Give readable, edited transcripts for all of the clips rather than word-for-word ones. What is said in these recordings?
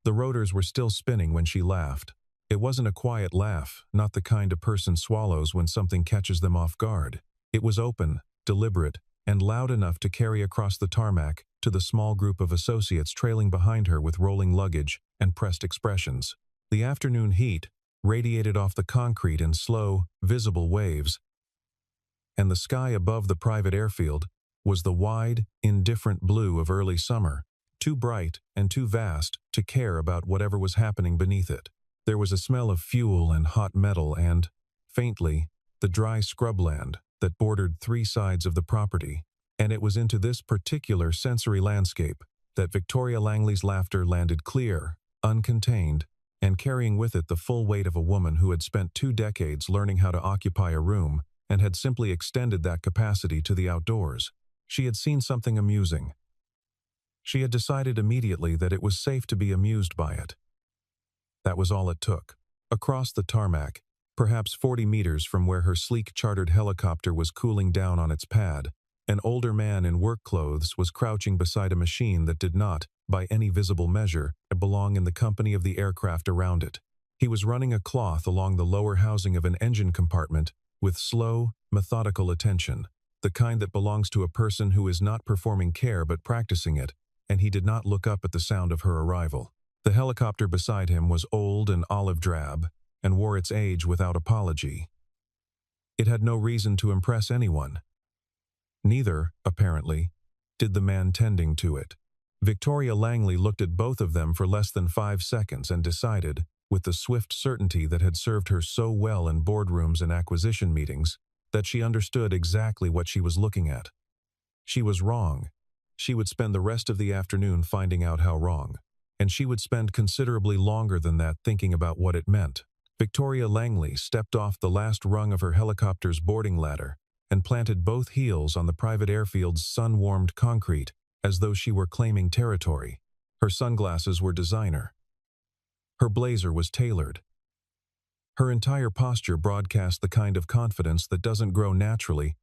The rotors were still spinning when she laughed. It wasn't a quiet laugh, not the kind a person swallows when something catches them off guard. It was open, deliberate, and loud enough to carry across the tarmac to the small group of associates trailing behind her with rolling luggage and pressed expressions. The afternoon heat radiated off the concrete in slow, visible waves, and the sky above the private airfield was the wide, indifferent blue of early summer, too bright and too vast to care about whatever was happening beneath it. There was a smell of fuel and hot metal and, faintly, the dry scrubland that bordered three sides of the property, and it was into this particular sensory landscape that Victoria Langley's laughter landed clear, uncontained, and carrying with it the full weight of a woman who had spent 2 decades learning how to occupy a room and had simply extended that capacity to the outdoors. She had seen something amusing. She had decided immediately that it was safe to be amused by it. That was all it took. Across the tarmac, perhaps 40 meters from where her sleek chartered helicopter was cooling down on its pad, an older man in work clothes was crouching beside a machine that did not, by any visible measure, belong in the company of the aircraft around it. He was running a cloth along the lower housing of an engine compartment with slow, methodical attention, the kind that belongs to a person who is not performing care but practicing it, and he did not look up at the sound of her arrival. The helicopter beside him was old and olive drab, and wore its age without apology. It had no reason to impress anyone. Neither, apparently, did the man tending to it. Victoria Langley looked at both of them for less than 5 seconds and decided, with the swift certainty that had served her so well in boardrooms and acquisition meetings, that she understood exactly what she was looking at. She was wrong. She would spend the rest of the afternoon finding out how wrong, and she would spend considerably longer than that thinking about what it meant. Victoria Langley stepped off the last rung of her helicopter's boarding ladder and planted both heels on the private airfield's sun-warmed concrete as though she were claiming territory. Her sunglasses were designer. Her blazer was tailored. Her entire posture broadcast the kind of confidence that doesn't grow naturally,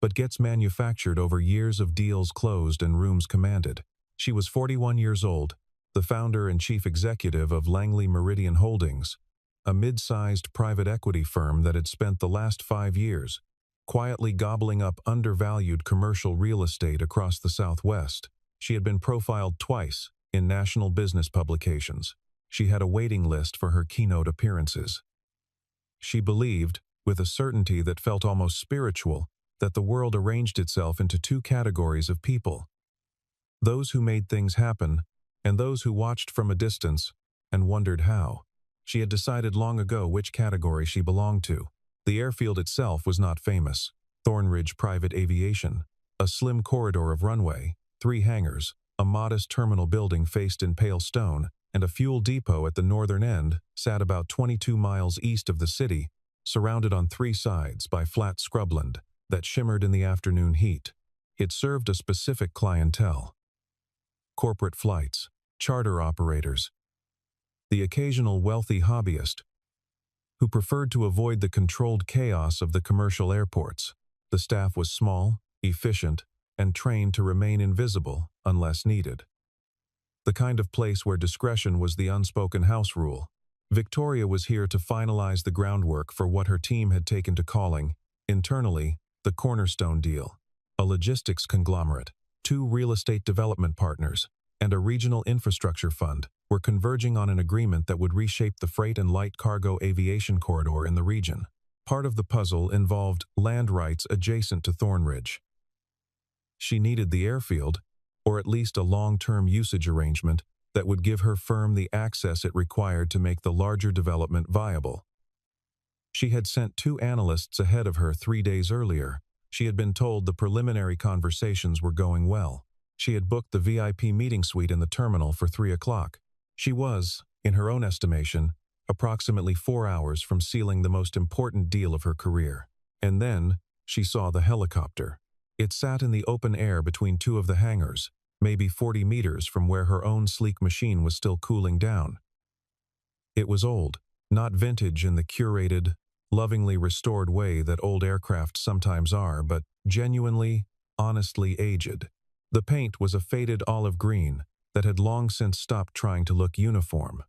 but gets manufactured over years of deals closed and rooms commanded. She was 41 years old, the founder and chief executive of Langley Meridian Holdings, a mid-sized private equity firm that had spent the last 5 years quietly gobbling up undervalued commercial real estate across the Southwest. She had been profiled twice in national business publications. She had a waiting list for her keynote appearances. She believed, with a certainty that felt almost spiritual, that the world arranged itself into 2 categories of people: those who made things happen, and those who watched from a distance and wondered how. She had decided long ago which category she belonged to. The airfield itself was not famous. Thornridge Private Aviation, a slim corridor of runway, 3 hangars, a modest terminal building faced in pale stone, and a fuel depot at the northern end, sat about 22 miles east of the city, surrounded on 3 sides by flat scrubland that shimmered in the afternoon heat. It served a specific clientele: corporate flights, charter operators, the occasional wealthy hobbyist who preferred to avoid the controlled chaos of the commercial airports. The staff was small, efficient, and trained to remain invisible unless needed. The kind of place where discretion was the unspoken house rule. Victoria was here to finalize the groundwork for what her team had taken to calling, internally, the Cornerstone deal: a logistics conglomerate, 2 real estate development partners, and a regional infrastructure fund were converging on an agreement that would reshape the freight and light cargo aviation corridor in the region. Part of the puzzle involved land rights adjacent to Thornridge. She needed the airfield, or at least a long-term usage arrangement that would give her firm the access it required to make the larger development viable. She had sent 2 analysts ahead of her 3 days earlier. She had been told the preliminary conversations were going well. She had booked the VIP meeting suite in the terminal for 3 o'clock. She was, in her own estimation, approximately 4 hours from sealing the most important deal of her career. And then, she saw the helicopter. It sat in the open air between 2 of the hangars, maybe 40 meters from where her own sleek machine was still cooling down. It was old, not vintage in the curated, lovingly restored way that old aircraft sometimes are, but genuinely, honestly aged. The paint was a faded olive green, that had long since stopped trying to look uniform.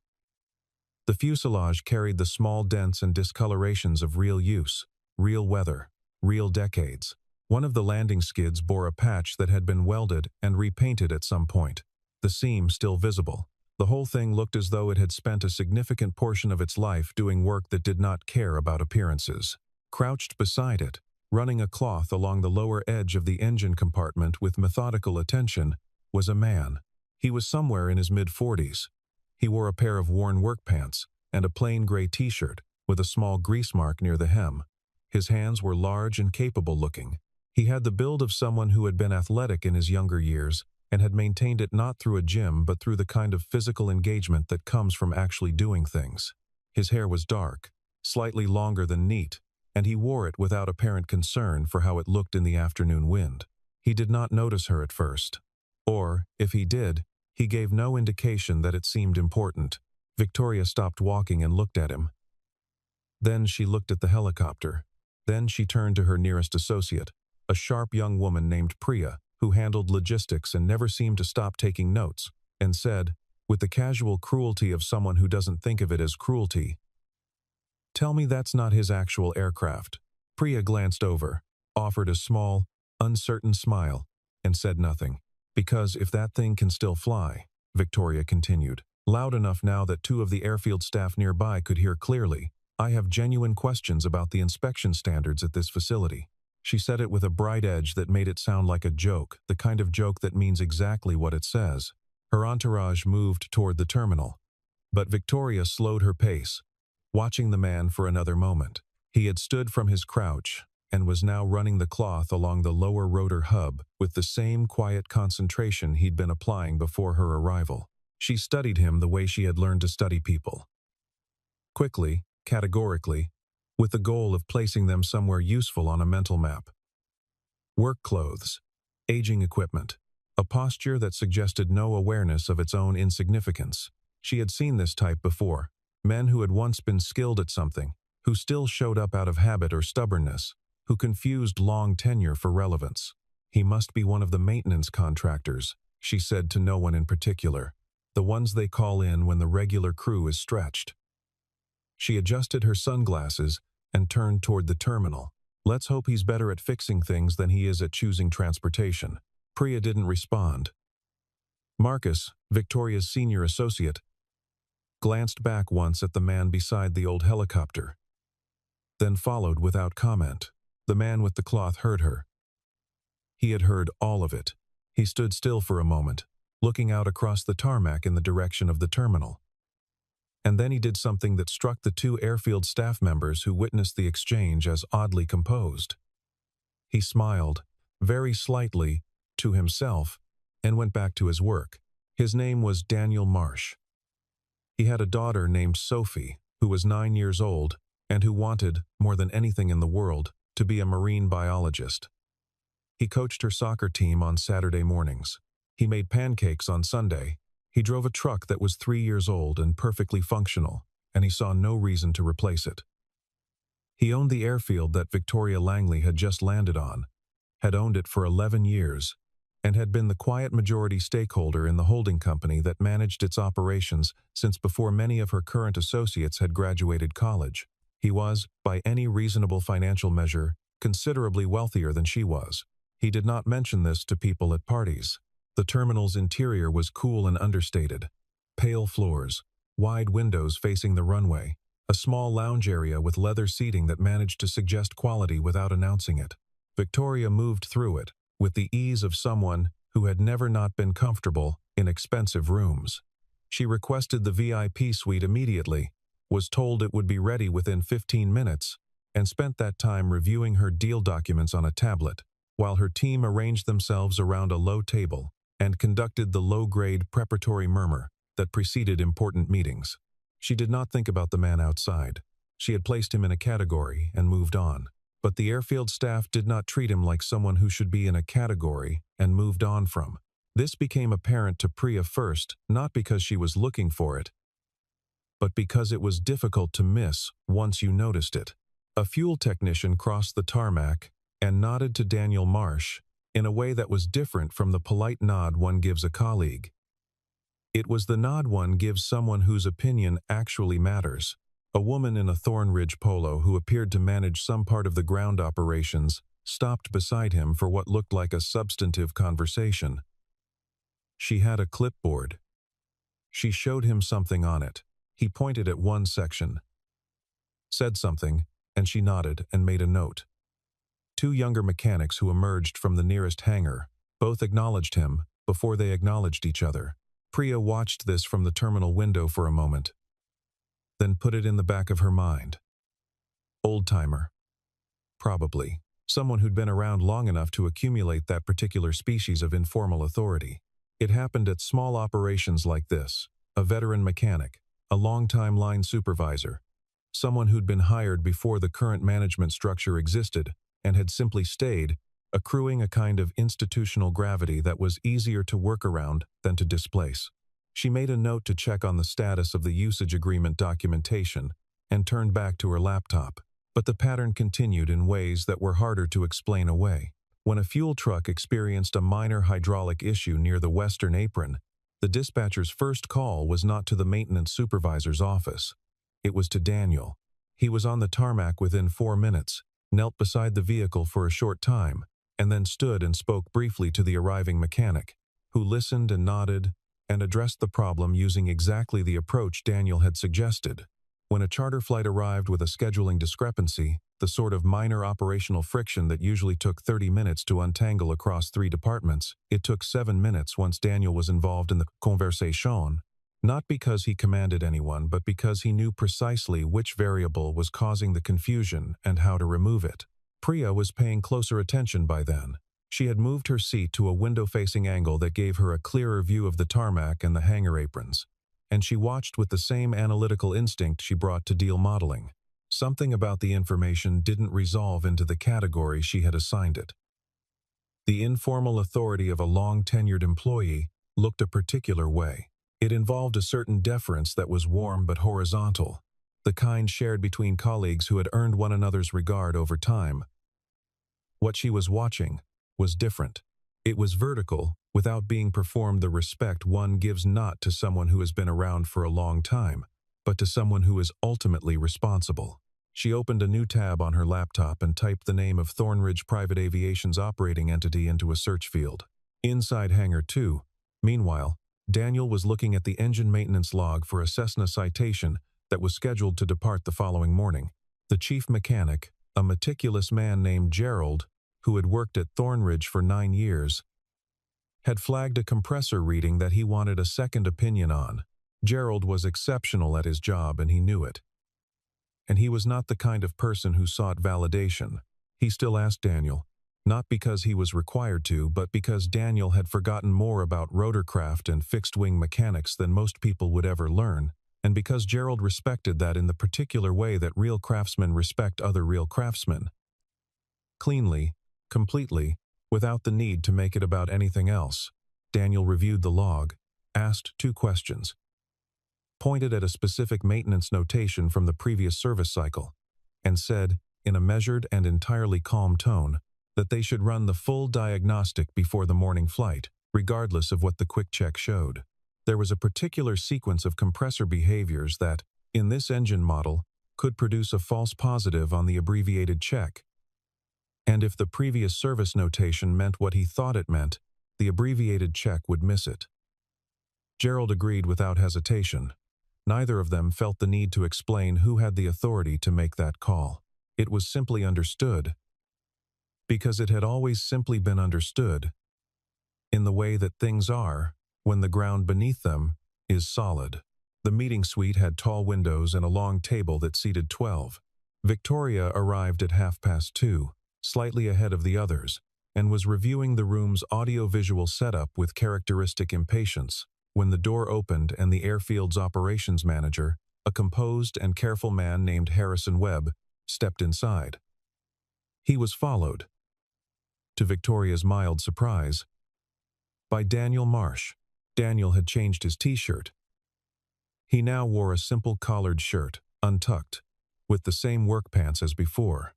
The fuselage carried the small dents and discolorations of real use, real weather, real decades. One of the landing skids bore a patch that had been welded and repainted at some point, the seam still visible. The whole thing looked as though it had spent a significant portion of its life doing work that did not care about appearances. Crouched beside it, running a cloth along the lower edge of the engine compartment with methodical attention, was a man. He was somewhere in his mid-40s. He wore a pair of worn work pants and a plain gray t-shirt with a small grease mark near the hem. His hands were large and capable-looking. He had the build of someone who had been athletic in his younger years and had maintained it not through a gym but through the kind of physical engagement that comes from actually doing things. His hair was dark, slightly longer than neat, and he wore it without apparent concern for how it looked in the afternoon wind. He did not notice her at first. Or, if he did, he gave no indication that it seemed important. Victoria stopped walking and looked at him. Then she looked at the helicopter. Then she turned to her nearest associate, a sharp young woman named Priya, who handled logistics and never seemed to stop taking notes, and said, with the casual cruelty of someone who doesn't think of it as cruelty, "Tell me that's not his actual aircraft." Priya glanced over, offered a small, uncertain smile, and said nothing. "Because if that thing can still fly," Victoria continued, loud enough now that two of the airfield staff nearby could hear clearly, "I have genuine questions about the inspection standards at this facility." She said it with a bright edge that made it sound like a joke, the kind of joke that means exactly what it says. Her entourage moved toward the terminal, but Victoria slowed her pace, watching the man for another moment. He had stood from his crouch and was now running the cloth along the lower rotor hub with the same quiet concentration he'd been applying before her arrival. She studied him the way she had learned to study people. Quickly, categorically, with the goal of placing them somewhere useful on a mental map. Work clothes, aging equipment, a posture that suggested no awareness of its own insignificance. She had seen this type before, men who had once been skilled at something, who still showed up out of habit or stubbornness, who confused long tenure for relevance. "He must be one of the maintenance contractors," she said to no one in particular, "the ones they call in when the regular crew is stretched." She adjusted her sunglasses and turned toward the terminal. "Let's hope he's better at fixing things than he is at choosing transportation." Priya didn't respond. Marcus, Victoria's senior associate, glanced back once at the man beside the old helicopter, then followed without comment. The man with the cloth heard her. He had heard all of it. He stood still for a moment, looking out across the tarmac in the direction of the terminal. And then he did something that struck the two airfield staff members who witnessed the exchange as oddly composed. He smiled, very slightly, to himself, and went back to his work. His name was Daniel Marsh. He had a daughter named Sophie, who was 9 years old, and who wanted, more than anything in the world, to be a marine biologist. He coached her soccer team on Saturday mornings. He made pancakes on Sunday. He drove a truck that was 3 years old and perfectly functional, and he saw no reason to replace it. He owned the airfield that Victoria Langley had just landed on, had owned it for 11 years, and had been the quiet majority stakeholder in the holding company that managed its operations since before many of her current associates had graduated college. He was, by any reasonable financial measure, considerably wealthier than she was. He did not mention this to people at parties. The terminal's interior was cool and understated. Pale floors, wide windows facing the runway, a small lounge area with leather seating that managed to suggest quality without announcing it. Victoria moved through it, with the ease of someone who had never not been comfortable in expensive rooms. She requested the VIP suite immediately, was told it would be ready within 15 minutes, and spent that time reviewing her deal documents on a tablet, while her team arranged themselves around a low table and conducted the low-grade preparatory murmur that preceded important meetings. She did not think about the man outside. She had placed him in a category and moved on. But the airfield staff did not treat him like someone who should be in a category and moved on from. This became apparent to Priya first, not because she was looking for it, but because it was difficult to miss once you noticed it. A fuel technician crossed the tarmac and nodded to Daniel Marsh in a way that was different from the polite nod one gives a colleague. It was the nod one gives someone whose opinion actually matters. A woman in a Thornridge polo who appeared to manage some part of the ground operations stopped beside him for what looked like a substantive conversation. She had a clipboard. She showed him something on it. He pointed at one section, said something, and she nodded and made a note. Two younger mechanics who emerged from the nearest hangar both acknowledged him before they acknowledged each other. Priya watched this from the terminal window for a moment, then put it in the back of her mind. Old-timer. Probably. Someone who'd been around long enough to accumulate that particular species of informal authority. It happened at small operations like this. A veteran mechanic, a long-time line supervisor, someone who'd been hired before the current management structure existed and had simply stayed, accruing a kind of institutional gravity that was easier to work around than to displace. She made a note to check on the status of the usage agreement documentation and turned back to her laptop. But the pattern continued in ways that were harder to explain away. When a fuel truck experienced a minor hydraulic issue near the western apron, the dispatcher's first call was not to the maintenance supervisor's office. It was to Daniel. He was on the tarmac within 4 minutes, knelt beside the vehicle for a short time, and then stood and spoke briefly to the arriving mechanic, who listened and nodded and addressed the problem using exactly the approach Daniel had suggested. When a charter flight arrived with a scheduling discrepancy, the sort of minor operational friction that usually took 30 minutes to untangle across 3 departments, it took 7 minutes once Daniel was involved in the conversation, not because he commanded anyone, but because he knew precisely which variable was causing the confusion and how to remove it. Priya was paying closer attention by then. She had moved her seat to a window-facing angle that gave her a clearer view of the tarmac and the hangar aprons, and she watched with the same analytical instinct she brought to deal modeling. Something about the information didn't resolve into the category she had assigned it. The informal authority of a long-tenured employee looked a particular way. It involved a certain deference that was warm but horizontal, the kind shared between colleagues who had earned one another's regard over time. What she was watching was different. It was vertical, without being performed the respect one gives not to someone who has been around for a long time, but to someone who is ultimately responsible. She opened a new tab on her laptop and typed the name of Thornridge Private Aviation's operating entity into a search field. Inside Hangar 2, meanwhile, Daniel was looking at the engine maintenance log for a Cessna Citation that was scheduled to depart the following morning. The chief mechanic, a meticulous man named Gerald, who had worked at Thornridge for 9 years, had flagged a compressor reading that he wanted a second opinion on. Gerald was exceptional at his job and he knew it. And he was not the kind of person who sought validation. He still asked Daniel, not because he was required to, but because Daniel had forgotten more about rotorcraft and fixed-wing mechanics than most people would ever learn, and because Gerald respected that in the particular way that real craftsmen respect other real craftsmen. Cleanly, completely, without the need to make it about anything else. Daniel reviewed the log, asked 2 questions, pointed at a specific maintenance notation from the previous service cycle, and said, in a measured and entirely calm tone, that they should run the full diagnostic before the morning flight, regardless of what the quick check showed. There was a particular sequence of compressor behaviors that, in this engine model, could produce a false positive on the abbreviated check. And if the previous service notation meant what he thought it meant, the abbreviated check would miss it. Gerald agreed without hesitation. Neither of them felt the need to explain who had the authority to make that call. It was simply understood, because it had always simply been understood, in the way that things are when the ground beneath them is solid. The meeting suite had tall windows and a long table that seated 12. Victoria arrived at 2:30, slightly ahead of the others, and was reviewing the room's audio-visual setup with characteristic impatience when the door opened and the Airfield's operations manager, a composed and careful man named Harrison Webb, stepped inside. He was followed, to Victoria's mild surprise, by Daniel Marsh. Daniel had changed his t-shirt. He now wore a simple collared shirt, untucked, with the same work pants as before.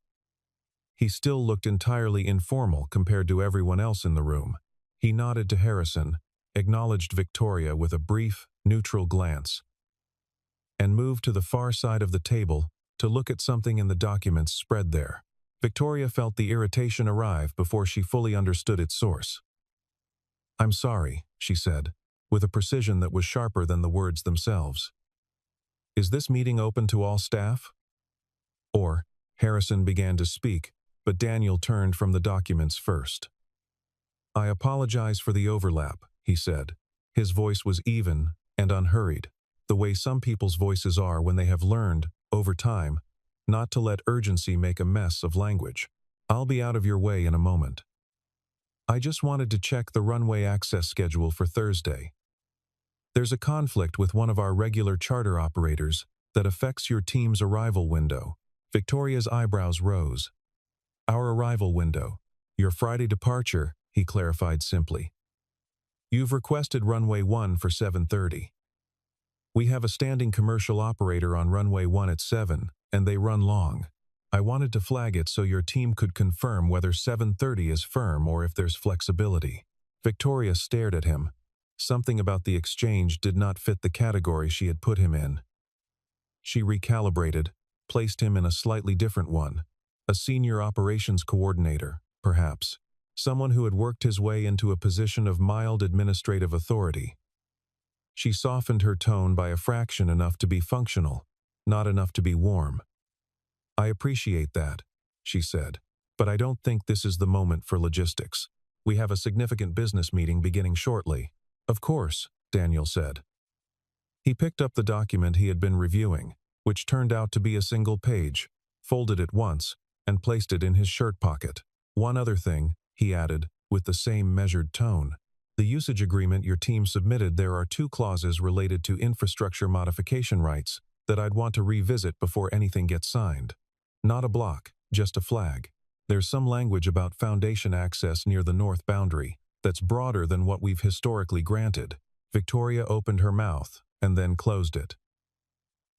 He still looked entirely informal compared to everyone else in the room. He nodded to Harrison, acknowledged Victoria with a brief, neutral glance, and moved to the far side of the table to look at something in the documents spread there. Victoria felt the irritation arrive before she fully understood its source. "I'm sorry," she said, with a precision that was sharper than the words themselves. "Is this meeting open to all staff?" Or, Harrison began to speak, but Daniel turned from the documents first. "I apologize for the overlap," he said. His voice was even and unhurried, the way some people's voices are when they have learned, over time, not to let urgency make a mess of language. "I'll be out of your way in a moment. I just wanted to check the runway access schedule for Thursday. There's a conflict with one of our regular charter operators that affects your team's arrival window." Victoria's eyebrows rose. "Our arrival window. Your Friday departure," he clarified simply. "You've requested runway 1 for 7:30. We have a standing commercial operator on runway 1 at 7, and they run long. I wanted to flag it so your team could confirm whether 7:30 is firm or if there's flexibility." Victoria stared at him. Something about the exchange did not fit the category she had put him in. She recalibrated, placed him in a slightly different one, a senior operations coordinator, perhaps, someone who had worked his way into a position of mild administrative authority. She softened her tone by a fraction enough to be functional, not enough to be warm. "I appreciate that," she said, "but I don't think this is the moment for logistics. We have a significant business meeting beginning shortly." "Of course," Daniel said. He picked up the document he had been reviewing, which turned out to be a single page, folded it once, and placed it in his shirt pocket. "One other thing," he added, with the same measured tone. "The usage agreement your team submitted, there are 2 clauses related to infrastructure modification rights that I'd want to revisit before anything gets signed. Not a block, just a flag. There's some language about foundation access near the north boundary that's broader than what we've historically granted." Victoria opened her mouth and then closed it.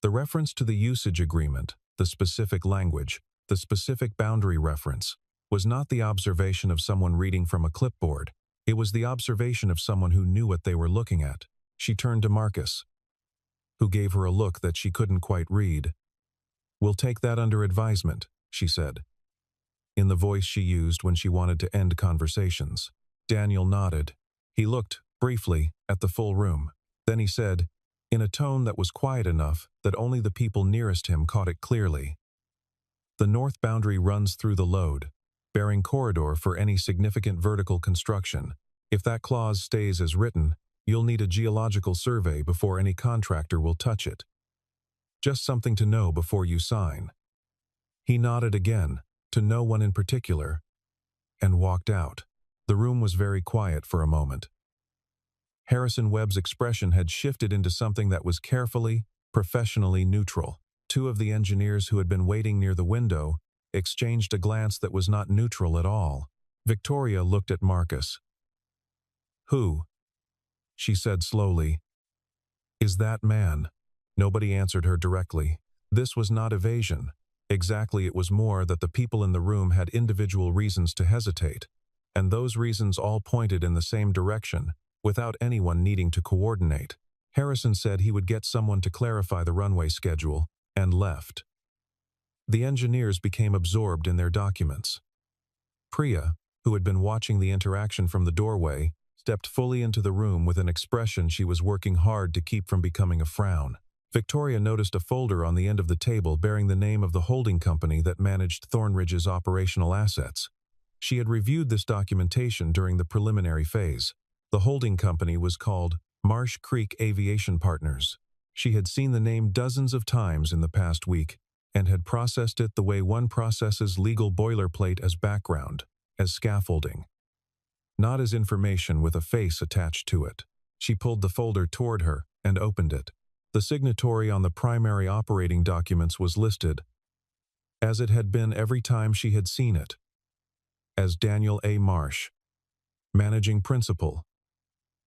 The reference to the usage agreement, the specific language, the specific boundary reference, was not the observation of someone reading from a clipboard. It was the observation of someone who knew what they were looking at. She turned to Marcus, who gave her a look that she couldn't quite read. "We'll take that under advisement," she said, in the voice she used when she wanted to end conversations. Daniel nodded. He looked, briefly, at the full room. Then he said, in a tone that was quiet enough that only the people nearest him caught it clearly, "The north boundary runs through the lode, bearing corridor for any significant vertical construction. If that clause stays as written, you'll need a geological survey before any contractor will touch it. Just something to know before you sign." He nodded again, to no one in particular, and walked out. The room was very quiet for a moment. Harrison Webb's expression had shifted into something that was carefully, professionally neutral. 2 of the engineers who had been waiting near the window exchanged a glance that was not neutral at all. Victoria looked at Marcus. "Who?" she said slowly. "Is that man?" Nobody answered her directly. This was not evasion. Exactly, it was more that the people in the room had individual reasons to hesitate, and those reasons all pointed in the same direction, without anyone needing to coordinate. Harrison said he would get someone to clarify the runway schedule, and left. The engineers became absorbed in their documents. Priya, who had been watching the interaction from the doorway, stepped fully into the room with an expression she was working hard to keep from becoming a frown. Victoria noticed a folder on the end of the table bearing the name of the holding company that managed Thornridge's operational assets. She had reviewed this documentation during the preliminary phase. The holding company was called Marsh Creek Aviation Partners. She had seen the name dozens of times in the past week, and had processed it the way one processes legal boilerplate, as background, as scaffolding, not as information with a face attached to it. She pulled the folder toward her and opened it. The signatory on the primary operating documents was listed, as it had been every time she had seen it, as Daniel A. Marsh, managing principal.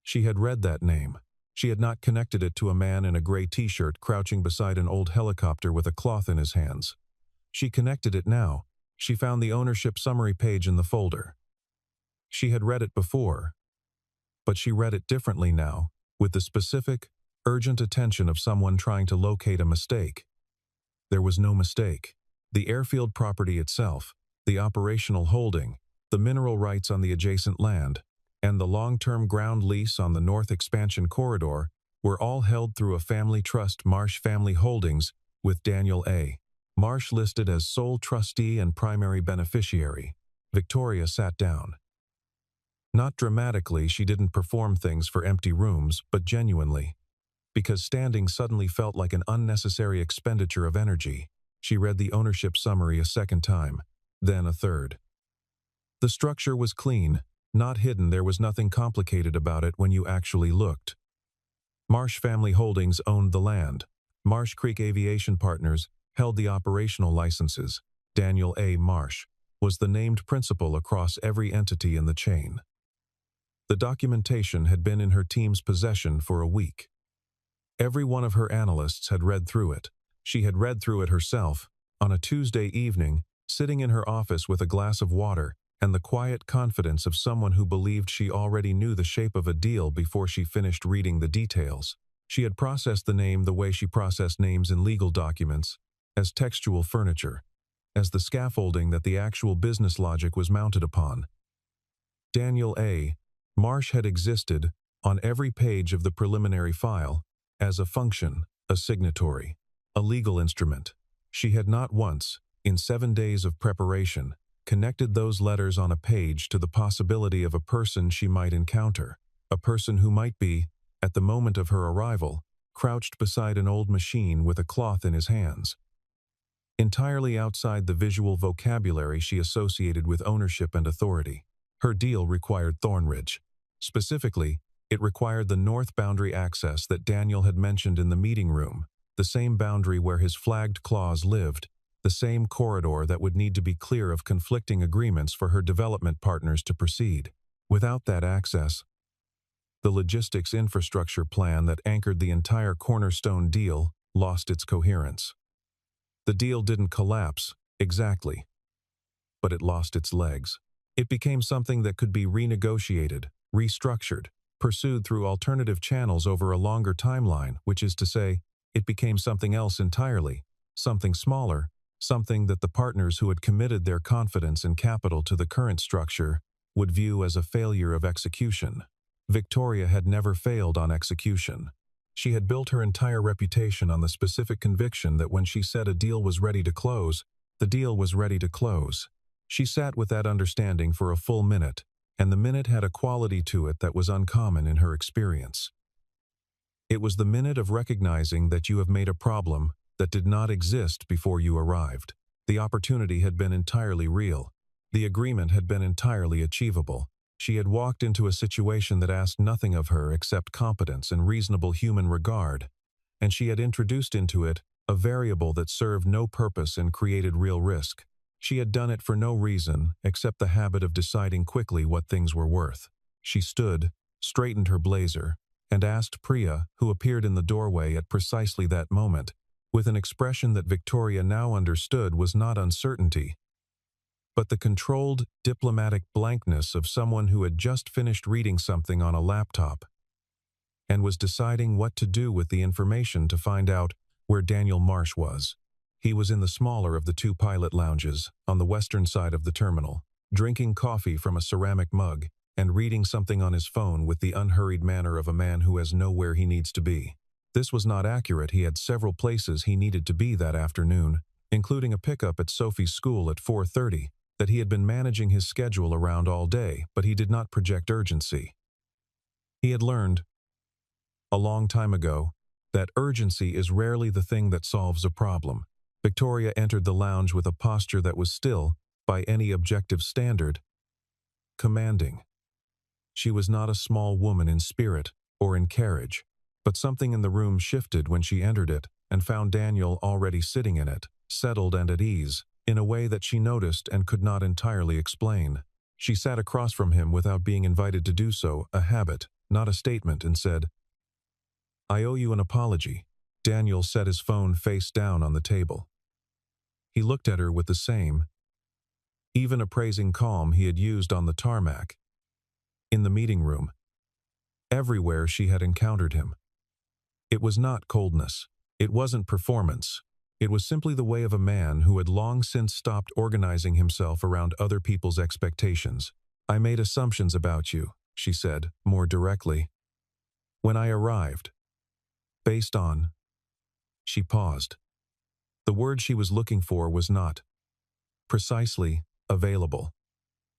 She had read that name. She had not connected it to a man in a gray t-shirt crouching beside an old helicopter with a cloth in his hands. She connected it now. She found the ownership summary page in the folder. She had read it before, but she read it differently now, with the specific, urgent attention of someone trying to locate a mistake. There was no mistake. The Airfield property itself, the operational holding, the mineral rights on the adjacent land, and the long-term ground lease on the North Expansion Corridor were all held through a family trust, Marsh Family Holdings, with Daniel A. Marsh listed as sole trustee and primary beneficiary. Victoria sat down. Not dramatically, she didn't perform things for empty rooms, but genuinely. Because standing suddenly felt like an unnecessary expenditure of energy. She read the ownership summary a second time, then a third. The structure was clean, not hidden. There was nothing complicated about it when you actually looked. Marsh Family Holdings owned the land. Marsh Creek Aviation Partners held the operational licenses. Daniel A. Marsh was the named principal across every entity in the chain. The documentation had been in her team's possession for a week. Every one of her analysts had read through it. She had read through it herself, on a Tuesday evening, sitting in her office with a glass of water and the quiet confidence of someone who believed she already knew the shape of a deal before she finished reading the details. She had processed the name the way she processed names in legal documents, as textual furniture, as the scaffolding that the actual business logic was mounted upon. Daniel A. Marsh had existed, on every page of the preliminary file, as a function, a signatory, a legal instrument. She had not once, in 7 days of preparation, connected those letters on a page to the possibility of a person she might encounter, a person who might be, at the moment of her arrival, crouched beside an old machine with a cloth in his hands. Entirely outside the visual vocabulary she associated with ownership and authority. Her deal required Thornridge. Specifically, it required the north boundary access that Daniel had mentioned in the meeting room, the same boundary where his flagged clause lived, the same corridor that would need to be clear of conflicting agreements for her development partners to proceed. Without that access, the logistics infrastructure plan that anchored the entire cornerstone deal lost its coherence. The deal didn't collapse, exactly, but it lost its legs. It became something that could be renegotiated, restructured, pursued through alternative channels over a longer timeline, which is to say, it became something else entirely, something smaller, something that the partners who had committed their confidence and capital to the current structure would view as a failure of execution. Victoria had never failed on execution. She had built her entire reputation on the specific conviction that when she said a deal was ready to close, the deal was ready to close. She sat with that understanding for a full minute, and the minute had a quality to it that was uncommon in her experience. It was the minute of recognizing that you have made a problem that did not exist before you arrived. The opportunity had been entirely real. The agreement had been entirely achievable. She had walked into a situation that asked nothing of her except competence and reasonable human regard, and she had introduced into it a variable that served no purpose and created real risk. She had done it for no reason except the habit of deciding quickly what things were worth. She stood, straightened her blazer, and asked Priya, who appeared in the doorway at precisely that moment, with an expression that Victoria now understood was not uncertainty, but the controlled, diplomatic blankness of someone who had just finished reading something on a laptop and was deciding what to do with the information to find out where Daniel Marsh was. He was in the smaller of the two pilot lounges, on the western side of the terminal, drinking coffee from a ceramic mug and reading something on his phone with the unhurried manner of a man who has nowhere he needs to be. This was not accurate. He had several places he needed to be that afternoon, including a pickup at Sophie's school at 4:30, that he had been managing his schedule around all day, but he did not project urgency. He had learned, a long time ago, that urgency is rarely the thing that solves a problem. Victoria entered the lounge with a posture that was still, by any objective standard, commanding. She was not a small woman in spirit or in carriage, but something in the room shifted when she entered it and found Daniel already sitting in it, settled and at ease, in a way that she noticed and could not entirely explain. She sat across from him without being invited to do so, a habit, not a statement, and said, "I owe you an apology." Daniel set his phone face down on the table. He looked at her with the same, even appraising calm he had used on the tarmac, in the meeting room, everywhere she had encountered him. It was not coldness. It wasn't performance. It was simply the way of a man who had long since stopped organizing himself around other people's expectations. "I made assumptions about you," she said, more directly. "When I arrived. Based on—" She paused. The word she was looking for was not precisely available.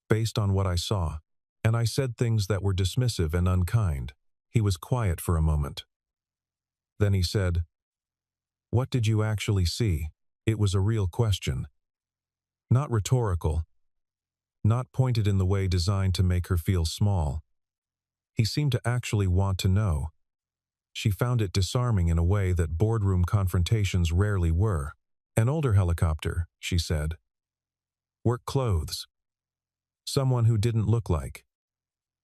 "Based on what I saw. And I said things that were dismissive and unkind." He was quiet for a moment. Then he said, "What did you actually see?" It was a real question. Not rhetorical. Not pointed in the way designed to make her feel small. He seemed to actually want to know. She found it disarming in a way that boardroom confrontations rarely were. "An older helicopter," she said. "Work clothes. Someone who didn't look like—"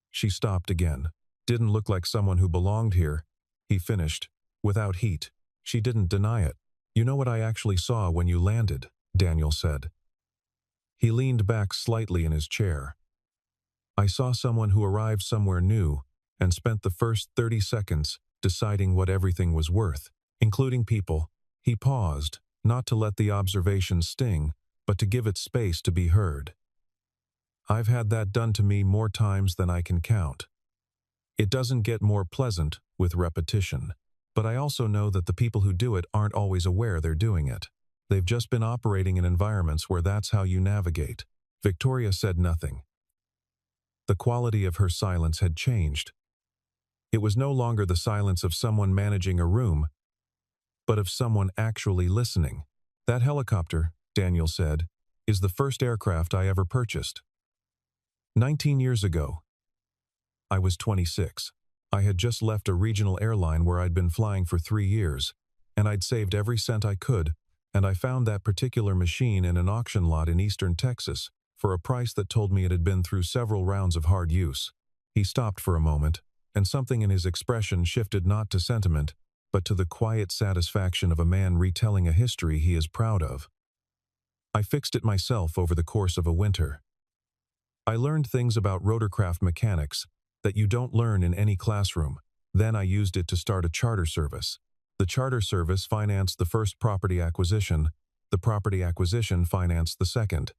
She stopped again. "Didn't look like someone who belonged here," he finished, without heat. She didn't deny it. "You know what I actually saw when you landed," Daniel said. He leaned back slightly in his chair. "I saw someone who arrived somewhere new and spent the first 30 seconds deciding what everything was worth, including people." He paused, not to let the observation sting, but to give it space to be heard. "I've had that done to me more times than I can count. It doesn't get more pleasant with repetition. But I also know that the people who do it aren't always aware they're doing it. They've just been operating in environments where that's how you navigate." Victoria said nothing. The quality of her silence had changed. It was no longer the silence of someone managing a room, but of someone actually listening. "That helicopter," Daniel said, "is the first aircraft I ever purchased. 19 years ago. I was 26. I had just left a regional airline where I'd been flying for 3 years, and I'd saved every cent I could, and I found that particular machine in an auction lot in eastern Texas for a price that told me it had been through several rounds of hard use." He stopped for a moment, and something in his expression shifted not to sentiment, but to the quiet satisfaction of a man retelling a history he is proud of. "I fixed it myself over the course of a winter. I learned things about rotorcraft mechanics that you don't learn in any classroom. Then I used it to start a charter service. The charter service financed the first property acquisition. The property acquisition financed the second.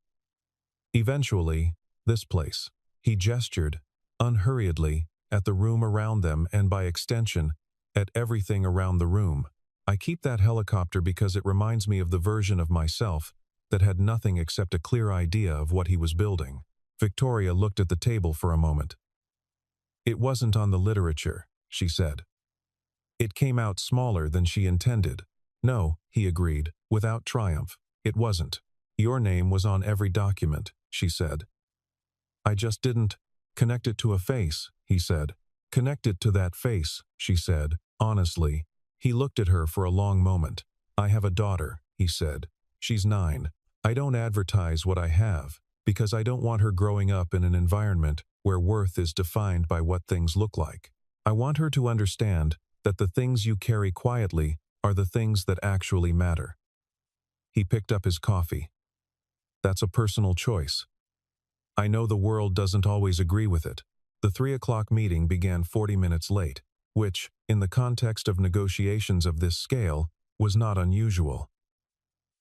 Eventually, this place." He gestured, unhurriedly, at the room around them and by extension, at everything around the room. "I keep that helicopter because it reminds me of the version of myself that had nothing except a clear idea of what he was building." Victoria looked at the table for a moment. "It wasn't on the literature," she said. It came out smaller than she intended. "No," he agreed, without triumph. "It wasn't. Your name was on every document," she said. "I just didn't connect it to a face," he said. "Connect it to that face," she said, honestly. He looked at her for a long moment. "I have a daughter," he said. "She's 9. I don't advertise what I have, because I don't want her growing up in an environment where worth is defined by what things look like. I want her to understand that the things you carry quietly are the things that actually matter." He picked up his coffee. "That's a personal choice. I know the world doesn't always agree with it." The 3 o'clock meeting began 40 minutes late, which, in the context of negotiations of this scale, was not unusual.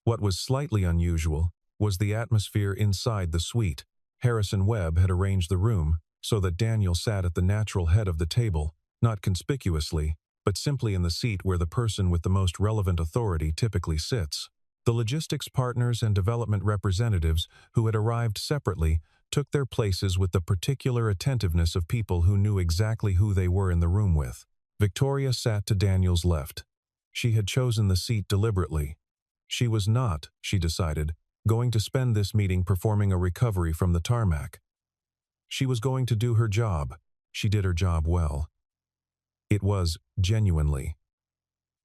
What was slightly unusual was the atmosphere inside the suite. Harrison Webb had arranged the room so that Daniel sat at the natural head of the table, not conspicuously, but simply in the seat where the person with the most relevant authority typically sits. The logistics partners and development representatives who had arrived separately took their places with the particular attentiveness of people who knew exactly who they were in the room with. Victoria sat to Daniel's left. She had chosen the seat deliberately. She was not, she decided, going to spend this meeting performing a recovery from the tarmac. She was going to do her job. She did her job well. It was, genuinely,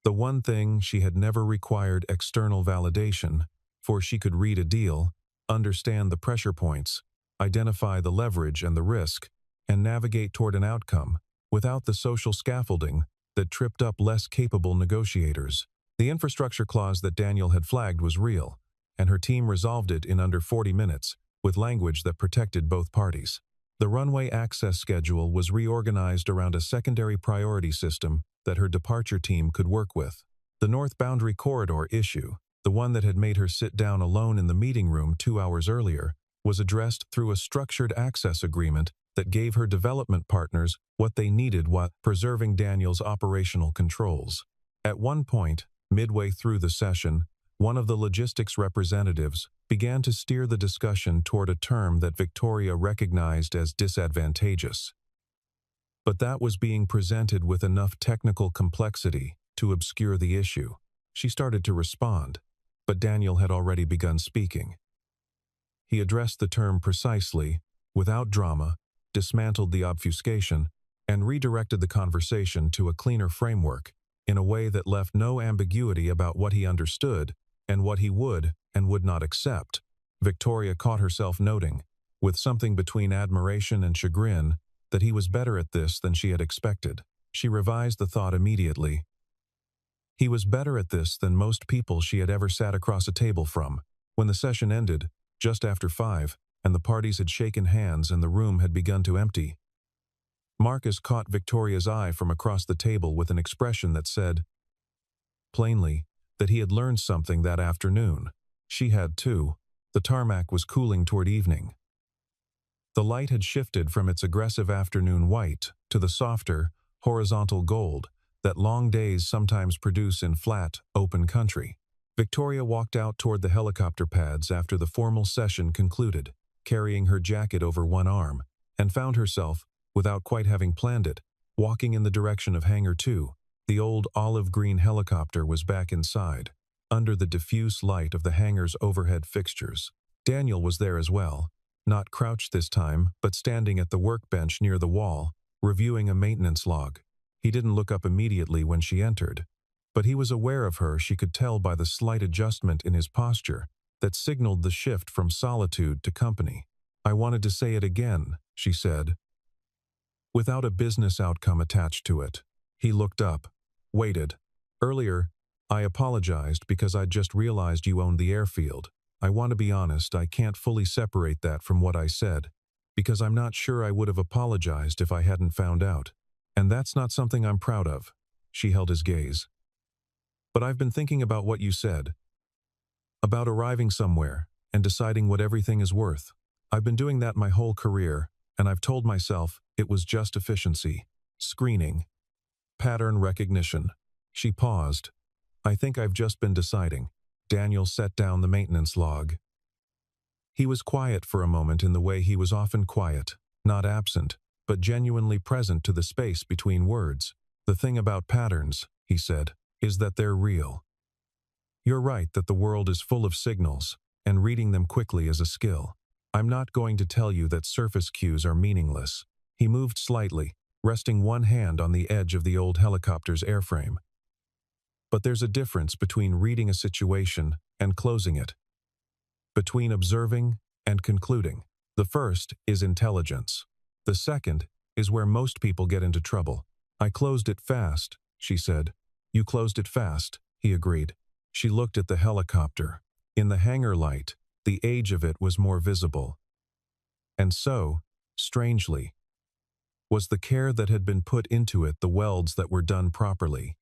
the one thing she had never required external validation, for she could read a deal, understand the pressure points, identify the leverage and the risk, and navigate toward an outcome without the social scaffolding that tripped up less capable negotiators. The infrastructure clause that Daniel had flagged was real, and her team resolved it in under 40 minutes, with language that protected both parties. The runway access schedule was reorganized around a secondary priority system that her departure team could work with. The North Boundary Corridor issue, the one that had made her sit down alone in the meeting room 2 hours earlier, was addressed through a structured access agreement that gave her development partners what they needed while preserving Daniel's operational controls. At one point, midway through the session, one of the logistics representatives began to steer the discussion toward a term that Victoria recognized as disadvantageous. But that was being presented with enough technical complexity to obscure the issue. She started to respond, but Daniel had already begun speaking. He addressed the term precisely, without drama, dismantled the obfuscation, and redirected the conversation to a cleaner framework in a way that left no ambiguity about what he understood and what he would and would not accept. Victoria caught herself noting, with something between admiration and chagrin, that he was better at this than she had expected. She revised the thought immediately. He was better at this than most people she had ever sat across a table from. When the session ended, just after 5, and the parties had shaken hands and the room had begun to empty, Marcus caught Victoria's eye from across the table with an expression that said, plainly, that he had learned something that afternoon. She had too. The tarmac was cooling toward evening. The light had shifted from its aggressive afternoon white to the softer, horizontal gold that long days sometimes produce in flat, open country. Victoria walked out toward the helicopter pads after the formal session concluded, carrying her jacket over one arm, and found herself, without quite having planned it, walking in the direction of Hangar 2. The old olive-green helicopter was back inside, under the diffuse light of the hangar's overhead fixtures. Daniel was there as well, not crouched this time, but standing at the workbench near the wall, reviewing a maintenance log. He didn't look up immediately when she entered, but he was aware of her. She could tell by the slight adjustment in his posture that signaled the shift from solitude to company. "I wanted to say it again," she said, without a business outcome attached to it. He looked up, waited. "Earlier, I apologized because I'd just realized you owned the airfield. I want to be honest, I can't fully separate that from what I said, because I'm not sure I would have apologized if I hadn't found out. And that's not something I'm proud of." She held his gaze. "But I've been thinking about what you said. About arriving somewhere and deciding what everything is worth. I've been doing that my whole career, and I've told myself it was just efficiency, screening, pattern recognition." She paused. "I think I've just been deciding." Daniel set down the maintenance log. He was quiet for a moment in the way he was often quiet, not absent, but genuinely present to the space between words. "The thing about patterns," he said, "is that they're real. You're right that the world is full of signals, and reading them quickly is a skill. I'm not going to tell you that surface cues are meaningless." He moved slightly, resting one hand on the edge of the old helicopter's airframe. "But there's a difference between reading a situation and closing it. Between observing and concluding. The first is intelligence. The second is where most people get into trouble." "I closed it fast," she said. "You closed it fast," he agreed. She looked at the helicopter. In the hangar light, the age of it was more visible. And so, strangely, was the care that had been put into it, the welds that were done properly,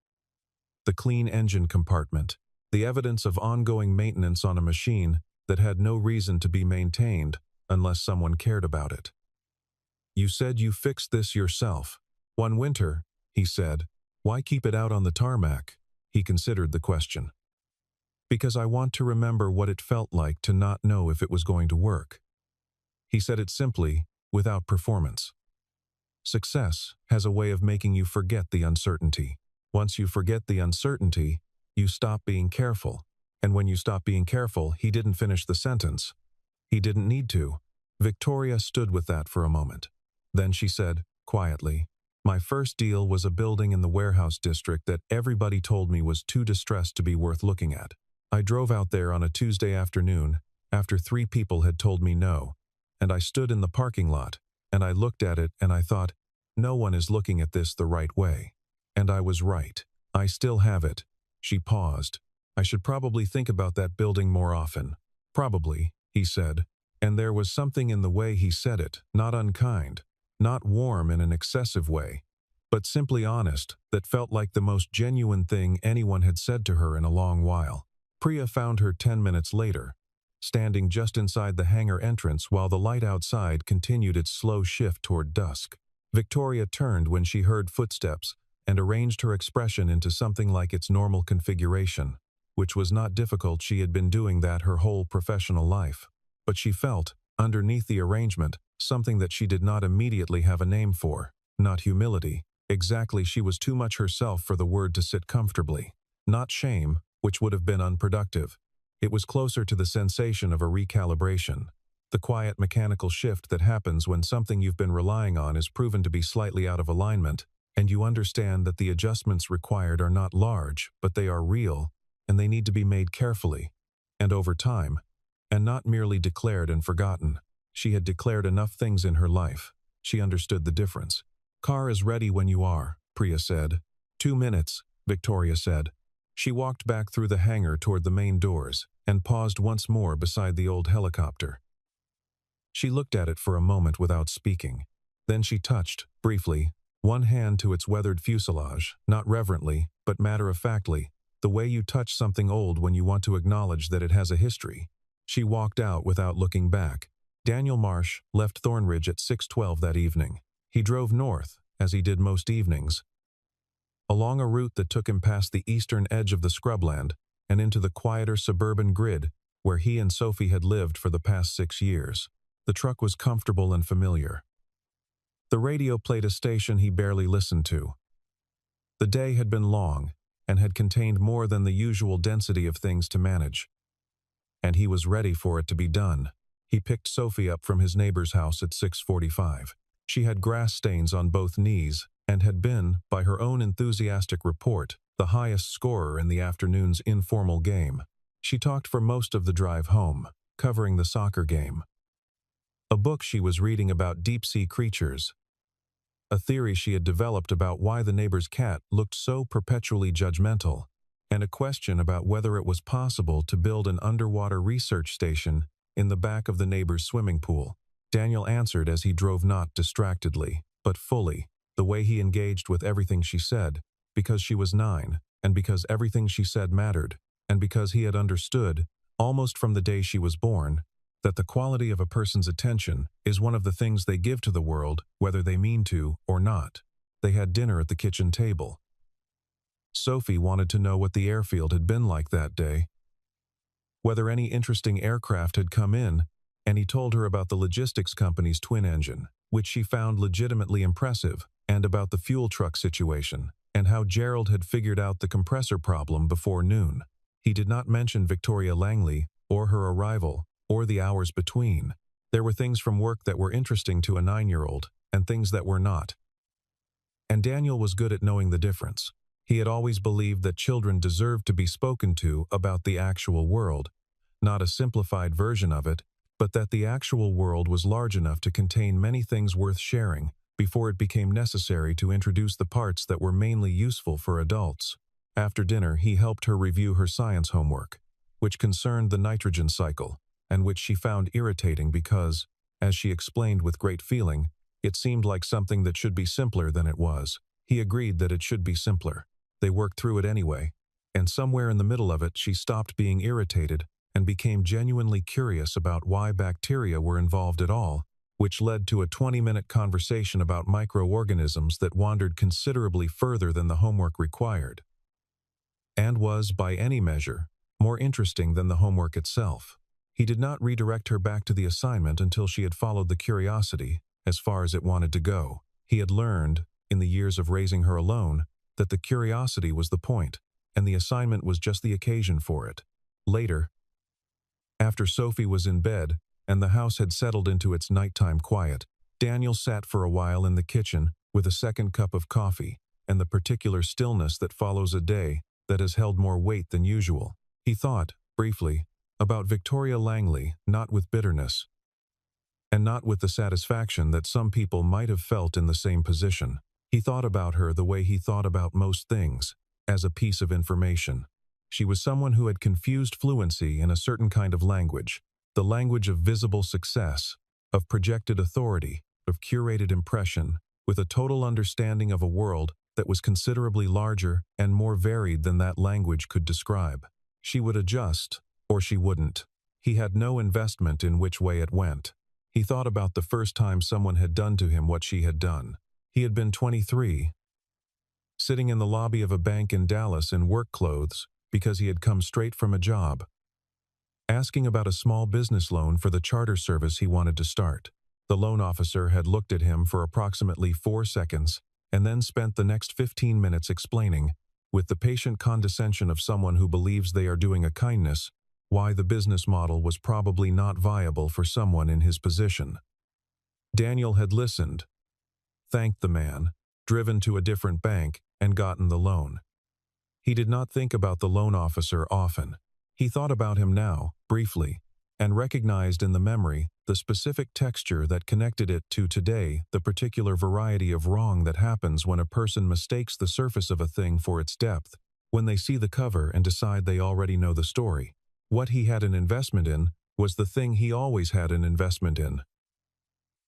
the clean engine compartment, the evidence of ongoing maintenance on a machine that had no reason to be maintained unless someone cared about it. "You said you fixed this yourself. One winter," he said. "Why keep it out on the tarmac?" He considered the question. "Because I want to remember what it felt like to not know if it was going to work." He said it simply, without performance. Success has a way of making you forget the uncertainty. Once you forget the uncertainty, you stop being careful. And when you stop being careful, he didn't finish the sentence. He didn't need to. Victoria stood with that for a moment. Then she said, quietly, "My first deal was a building in the warehouse district that everybody told me was too distressed to be worth looking at. I drove out there on a Tuesday afternoon, after 3 people had told me no, and I stood in the parking lot, and I looked at it and I thought, no one is looking at this the right way. And I was right. I still have it." She paused. "I should probably think about that building more often." "Probably," he said, And there was something in the way he said it, not unkind, not warm in an excessive way, but simply honest, that felt like the most genuine thing anyone had said to her in a long while. Priya found her 10 minutes later, standing just inside the hangar entrance while the light outside continued its slow shift toward dusk. Victoria turned when she heard footsteps and arranged her expression into something like its normal configuration, which was not difficult. She had been doing that her whole professional life. But she felt, underneath the arrangement, something that she did not immediately have a name for. Not humility. Exactly, she was too much herself for the word to sit comfortably. Not shame, which would have been unproductive. It was closer to the sensation of a recalibration. The quiet mechanical shift that happens when something you've been relying on is proven to be slightly out of alignment, and you understand that the adjustments required are not large, but they are real, and they need to be made carefully, and over time, and not merely declared and forgotten. She had declared enough things in her life. She understood the difference. "Car is ready when you are," Priya said. 2 minutes, Victoria said. She walked back through the hangar toward the main doors and paused once more beside the old helicopter. She looked at it for a moment without speaking. Then she touched, briefly, one hand to its weathered fuselage, not reverently, but matter-of-factly, the way you touch something old when you want to acknowledge that it has a history. She walked out without looking back. Daniel Marsh left Thornridge at 6:12 that evening. He drove north, as he did most evenings, along a route that took him past the eastern edge of the scrubland and into the quieter suburban grid where he and Sophie had lived for the past 6 years. The truck was comfortable and familiar. The radio played a station he barely listened to. The day had been long and had contained more than the usual density of things to manage. And he was ready for it to be done. He picked Sophie up from his neighbor's house at 6:45. She had grass stains on both knees and had been, by her own enthusiastic report, the highest scorer in the afternoon's informal game. She talked for most of the drive home, covering the soccer game, a book she was reading about deep-sea creatures, a theory she had developed about why the neighbor's cat looked so perpetually judgmental, and a question about whether it was possible to build an underwater research station in the back of the neighbor's swimming pool. Daniel answered as he drove, not distractedly, but fully, the way he engaged with everything she said, because she was 9, and because everything she said mattered, and because he had understood, almost from the day she was born, that the quality of a person's attention is one of the things they give to the world, whether they mean to or not. They had dinner at the kitchen table. Sophie wanted to know what the airfield had been like that day, whether any interesting aircraft had come in, and he told her about the logistics company's twin engine, which she found legitimately impressive, and about the fuel truck situation, and how Gerald had figured out the compressor problem before noon. He did not mention Victoria Langley, or her arrival, or the hours between. There were things from work that were interesting to a 9-year-old, and things that were not. And Daniel was good at knowing the difference. He had always believed that children deserved to be spoken to about the actual world, not a simplified version of it, but that the actual world was large enough to contain many things worth sharing before it became necessary to introduce the parts that were mainly useful for adults. After dinner, he helped her review her science homework, which concerned the nitrogen cycle, and which she found irritating because, as she explained with great feeling, it seemed like something that should be simpler than it was. He agreed that it should be simpler. They worked through it anyway, and somewhere in the middle of it she stopped being irritated and became genuinely curious about why bacteria were involved at all, which led to a 20-minute conversation about microorganisms that wandered considerably further than the homework required, and was, by any measure, more interesting than the homework itself. He did not redirect her back to the assignment until she had followed the curiosity as far as it wanted to go. He had learned, in the years of raising her alone, that the curiosity was the point, and the assignment was just the occasion for it. Later, after Sophie was in bed and the house had settled into its nighttime quiet, Daniel sat for a while in the kitchen with a second cup of coffee and the particular stillness that follows a day that has held more weight than usual. He thought, briefly, about Victoria Langley, not with bitterness, and not with the satisfaction that some people might have felt in the same position. He thought about her the way he thought about most things, as a piece of information. She was someone who had confused fluency in a certain kind of language, the language of visible success, of projected authority, of curated impression, with a total understanding of a world that was considerably larger and more varied than that language could describe. She would adjust, or she wouldn't. He had no investment in which way it went. He thought about the first time someone had done to him what she had done. He had been 23, sitting in the lobby of a bank in Dallas in work clothes because he had come straight from a job, asking about a small business loan for the charter service he wanted to start. The loan officer had looked at him for approximately 4 seconds and then spent the next 15 minutes explaining, with the patient condescension of someone who believes they are doing a kindness, why the business model was probably not viable for someone in his position. Daniel had listened, thanked the man, driven to a different bank, and gotten the loan. He did not think about the loan officer often. He thought about him now, briefly, and recognized in the memory the specific texture that connected it to today, the particular variety of wrong that happens when a person mistakes the surface of a thing for its depth, when they see the cover and decide they already know the story. What he had an investment in was the thing he always had an investment in.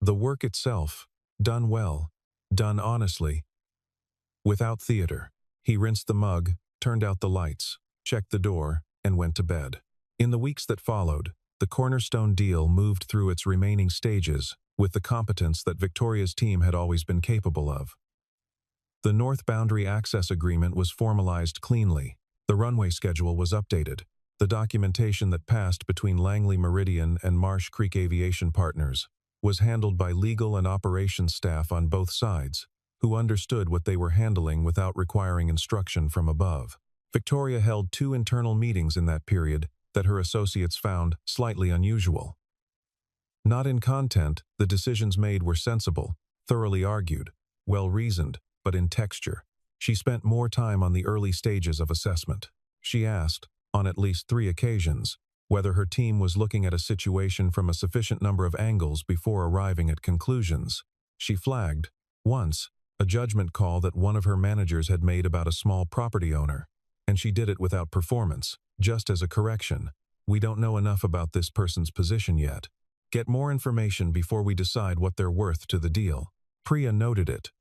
The work itself, done well, done honestly, without theater. He rinsed the mug, turned out the lights, checked the door, and went to bed. In the weeks that followed, the Cornerstone deal moved through its remaining stages with the competence that Victoria's team had always been capable of. The North Boundary Access Agreement was formalized cleanly. The runway schedule was updated. The documentation that passed between Langley Meridian and Marsh Creek Aviation Partners was handled by legal and operations staff on both sides, who understood what they were handling without requiring instruction from above. Victoria held 2 internal meetings in that period that her associates found slightly unusual. Not in content, the decisions made were sensible, thoroughly argued, well-reasoned, but in texture. She spent more time on the early stages of assessment. She asked, on at least 3 occasions, whether her team was looking at a situation from a sufficient number of angles before arriving at conclusions. She flagged, once, a judgment call that one of her managers had made about a small property owner, and she did it without performance, just as a correction. We don't know enough about this person's position yet. Get more information before we decide what they're worth to the deal. Priya noted it.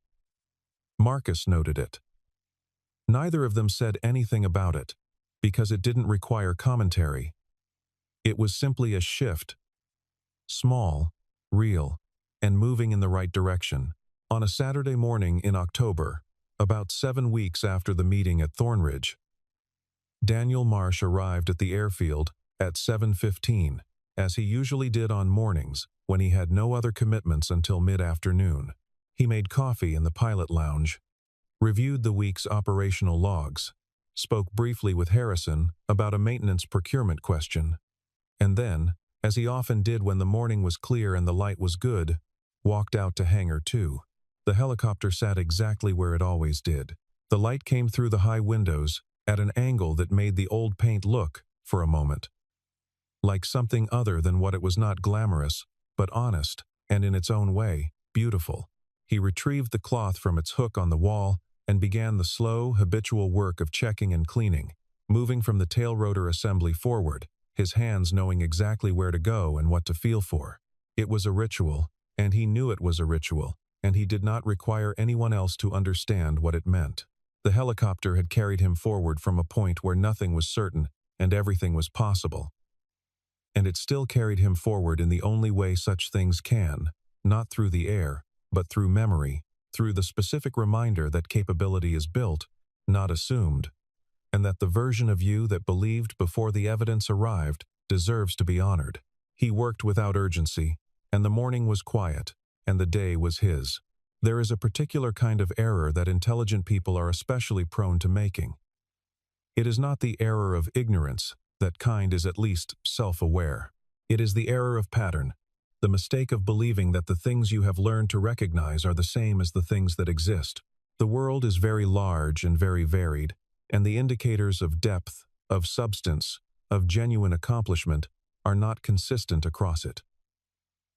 Marcus noted it. Neither of them said anything about it, because it didn't require commentary. It was simply a shift. Small, real, and moving in the right direction. On a Saturday morning in October, about 7 weeks after the meeting at Thornridge, Daniel Marsh arrived at the airfield at 7:15, as he usually did on mornings when he had no other commitments until mid-afternoon. He made coffee in the pilot lounge, reviewed the week's operational logs, spoke briefly with Harrison about a maintenance procurement question, and then, as he often did when the morning was clear and the light was good, walked out to Hangar 2. The helicopter sat exactly where it always did. The light came through the high windows at an angle that made the old paint look, for a moment, like something other than what it was. Not glamorous, but honest, and in its own way, beautiful. He retrieved the cloth from its hook on the wall and began the slow, habitual work of checking and cleaning, moving from the tail rotor assembly forward, his hands knowing exactly where to go and what to feel for. It was a ritual, and he knew it was a ritual, and he did not require anyone else to understand what it meant. The helicopter had carried him forward from a point where nothing was certain and everything was possible. And it still carried him forward in the only way such things can, not through the air, but through memory, through the specific reminder that capability is built, not assumed, and that the version of you that believed before the evidence arrived deserves to be honored. He worked without urgency, and the morning was quiet, and the day was his. There is a particular kind of error that intelligent people are especially prone to making. It is not the error of ignorance. That kind is at least self-aware. It is the error of pattern, the mistake of believing that the things you have learned to recognize are the same as the things that exist. The world is very large and very varied, and the indicators of depth, of substance, of genuine accomplishment are not consistent across it.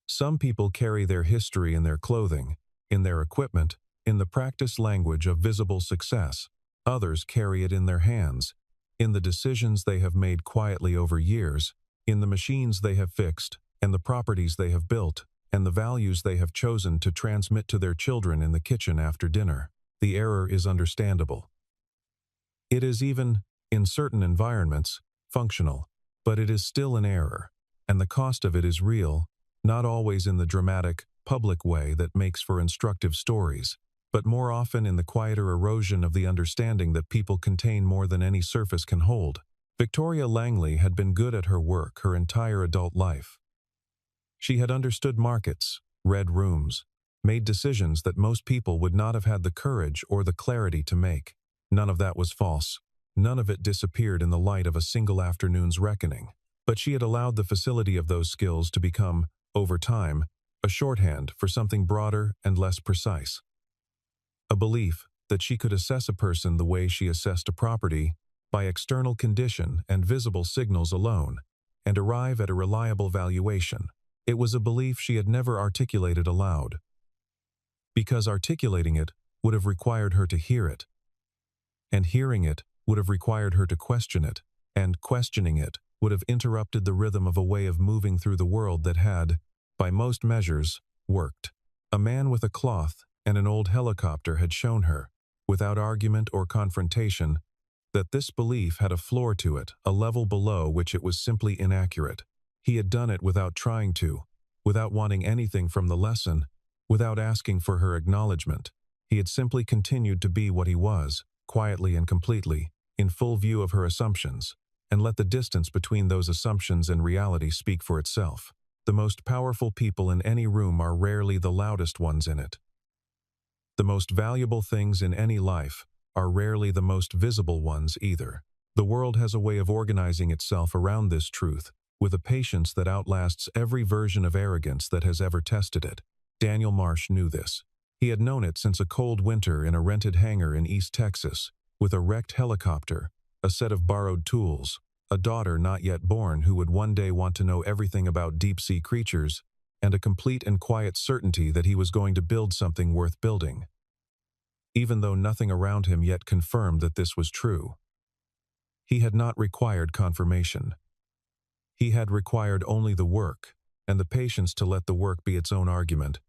Some people carry their history in their clothing, in their equipment, in the practice language of visible success. Others carry it in their hands, in the decisions they have made quietly over years, in the machines they have fixed, and the properties they have built, and the values they have chosen to transmit to their children in the kitchen after dinner. The error is understandable. It is even, in certain environments, functional, but it is still an error, and the cost of it is real, not always in the dramatic, public way that makes for instructive stories, but more often in the quieter erosion of the understanding that people contain more than any surface can hold. Victoria Langley had been good at her work her entire adult life. She had understood markets, read rooms, made decisions that most people would not have had the courage or the clarity to make. None of that was false. None of it disappeared in the light of a single afternoon's reckoning. But she had allowed the facility of those skills to become, over time, a shorthand for something broader and less precise. A belief that she could assess a person the way she assessed a property, by external condition and visible signals alone, and arrive at a reliable valuation. It was a belief she had never articulated aloud, because articulating it would have required her to hear it, and hearing it would have required her to question it, and questioning it would have interrupted the rhythm of a way of moving through the world that had, by most measures, worked. A man with a cloth and an old helicopter had shown her, without argument or confrontation, that this belief had a floor to it, a level below which it was simply inaccurate. He had done it without trying to, without wanting anything from the lesson, without asking for her acknowledgement. He had simply continued to be what he was, quietly and completely, in full view of her assumptions, and let the distance between those assumptions and reality speak for itself. The most powerful people in any room are rarely the loudest ones in it. The most valuable things in any life are rarely the most visible ones either. The world has a way of organizing itself around this truth, with a patience that outlasts every version of arrogance that has ever tested it. Daniel Marsh knew this. He had known it since a cold winter in a rented hangar in East Texas, with a wrecked helicopter, a set of borrowed tools, a daughter not yet born who would one day want to know everything about deep-sea creatures, and a complete and quiet certainty that he was going to build something worth building, even though nothing around him yet confirmed that this was true. He had not required confirmation. He had required only the work, and the patience to let the work be its own argument,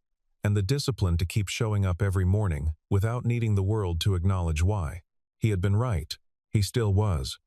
and the discipline to keep showing up every morning without needing the world to acknowledge why. He had been right. He still was.